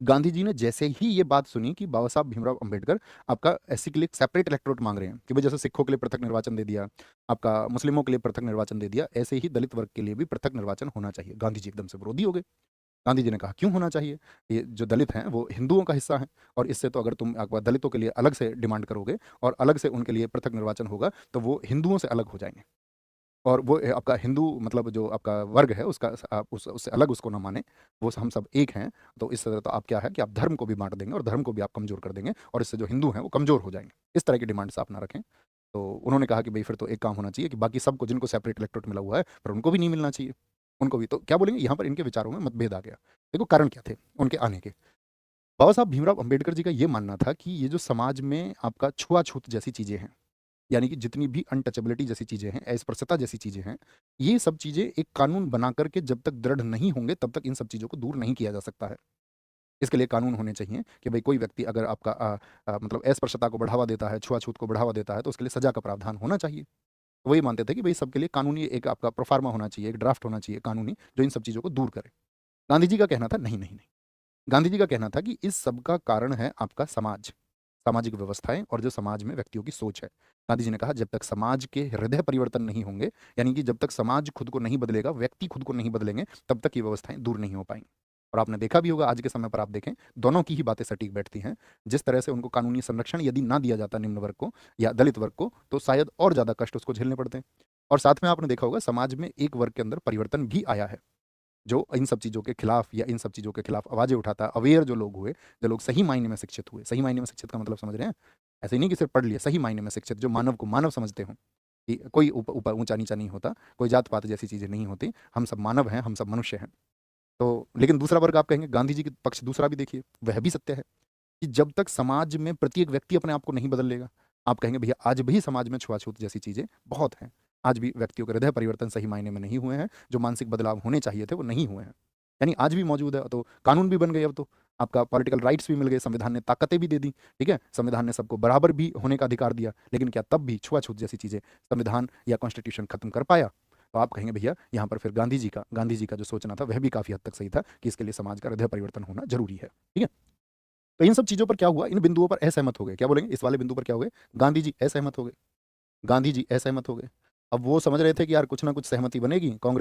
गांधी जी ने जैसे ही ये बात सुनी कि बाबा साहब भीमराव अंबेडकर आपका एससी के लिए सेपरेट इलेक्टोरेट मांग रहे हैं कि भाई जैसे सिखों के लिए पृथक निर्वाचन दे दिया, आपका मुस्लिमों के लिए पृथक निर्वाचन दे दिया, ऐसे ही दलित वर्ग के लिए भी पृथक निर्वाचन होना चाहिए। गांधी जी एकदम से विरोधी हो गए। गांधी जी ने कहा क्यों होना चाहिए, ये जो दलित हैं वो हिंदुओं का हिस्सा है, और इससे तो अगर तुम आपका दलितों के लिए अलग से डिमांड करोगे और अलग से उनके लिए पृथक निर्वाचन होगा तो वो हिंदुओं से अलग हो जाएंगे, और वो आपका हिंदू मतलब जो आपका वर्ग है उसका आप उससे अलग उसको ना माने, वो हम सब एक हैं। तो इस तरह तो आप क्या है कि आप धर्म को भी बांट देंगे और धर्म को भी आप कमजोर कर देंगे, और इससे जो हिंदू हैं वो कमजोर हो जाएंगे। इस तरह की डिमांड्स आप ना रखें। तो उन्होंने कहा कि भाई फिर तो एक काम होना चाहिए कि बाकी सबको जिनको सेपरेट इलेक्टोरेट मिला हुआ है पर उनको भी नहीं मिलना चाहिए, उनको भी। तो क्या बोलेंगे, यहाँ पर इनके विचारों में मतभेद आ गया। देखो कारण क्या थे उनके आने के। बाबा साहब भीमराव अंबेडकर जी का ये मानना था कि ये जो समाज में आपका छुआछूत जैसी चीजें हैं, यानी कि जितनी भी अनटचेबिलिटी जैसी चीजें हैं, अस्पृश्यता जैसी चीजें हैं, ये सब चीजें एक कानून बना करके जब तक दृढ़ नहीं होंगे तब तक इन सब चीजों को दूर नहीं किया जा सकता है। इसके लिए कानून होने चाहिए कि भाई कोई व्यक्ति अगर आपका मतलब अस्पृश्यता को बढ़ावा देता है, छुआछूत को बढ़ावा देता है, तो उसके लिए सजा का प्रावधान होना चाहिए। तो वही मानते थे कि भाई सबके लिए कानूनी एक आपका प्रोफार्मा होना चाहिए, एक ड्राफ्ट होना चाहिए कानूनी जो इन सब चीजों को दूर करे। गांधी जी का कहना था नहीं नहीं नहीं, गांधी जी का कहना था कि इस सब का कारण है आपका समाज, सामाजिक व्यवस्थाएं और जो समाज में व्यक्तियों की सोच है। गांधी जी ने कहा जब तक समाज के हृदय परिवर्तन नहीं होंगे, यानी कि जब तक समाज खुद को नहीं बदलेगा, व्यक्ति खुद को नहीं बदलेंगे, तब तक ये व्यवस्थाएं दूर नहीं हो पाएंगी। और आपने देखा भी होगा आज के समय पर आप देखें दोनों की ही बातें सटीक बैठती हैं। जिस तरह से उनको कानूनी संरक्षण यदि ना दिया जाता निम्न वर्ग को या दलित वर्ग को, तो शायद और ज्यादा कष्ट उसको झेलने पड़ते हैं। और साथ में आपने देखा होगा समाज में एक वर्ग के अंदर परिवर्तन भी आया है, जो इन सब चीज़ों के खिलाफ या इन सब चीज़ों के खिलाफ आवाज़ें उठाता, अवेयर जो लोग हुए, जो लोग सही मायने में शिक्षित हुए। सही मायने में शिक्षित का मतलब समझ रहे हैं? ऐसे ही नहीं कि सिर्फ पढ़ लिया, सही मायने में शिक्षित जो मानव को मानव समझते हों, कि कोई ऊपर ऊंचा नीचा नहीं होता, कोई जात पात जैसी चीज़ें नहीं होती, हम सब मानव हैं, हम सब मनुष्य हैं। तो लेकिन दूसरा वर्ग आप कहेंगे, गांधी जी के पक्ष दूसरा भी देखिए, वह भी सत्य है कि जब तक समाज में प्रत्येक व्यक्ति अपने आप को नहीं बदल लेगा, आप कहेंगे भैया आज भी समाज में छुआछूत जैसी चीज़ें बहुत हैं। आज भी व्यक्तियों के हृदय परिवर्तन सही मायने में नहीं हुए हैं, जो मानसिक बदलाव होने चाहिए थे वो नहीं हुए हैं। यानी आज भी मौजूद है, तो कानून भी बन गए, अब तो आपका पॉलिटिकल राइट्स भी मिल गए, संविधान ने ताकतें भी दे दी, ठीक है, संविधान ने सबको बराबर भी होने का अधिकार दिया, लेकिन क्या तब भी छुआछूत जैसी चीज़ें संविधान या कॉन्स्टिट्यूशन खत्म कर पाया? तो आप कहेंगे भैया यहाँ पर फिर गांधी जी का जो सोचना था वह भी काफ़ी हद तक सही था कि इसके लिए समाज का हृदय परिवर्तन होना जरूरी है, ठीक है। तो इन सब चीज़ों पर क्या हुआ, इन बिंदुओं पर असहमत हो गए। क्या बोलेंगे, इस वाले बिंदु पर क्या हो गए, गांधी जी असहमत हो गए। गांधी जी असहमत हो गए। अब वो समझ रहे थे कि यार कुछ ना कुछ सहमति बनेगी, कांग्रेस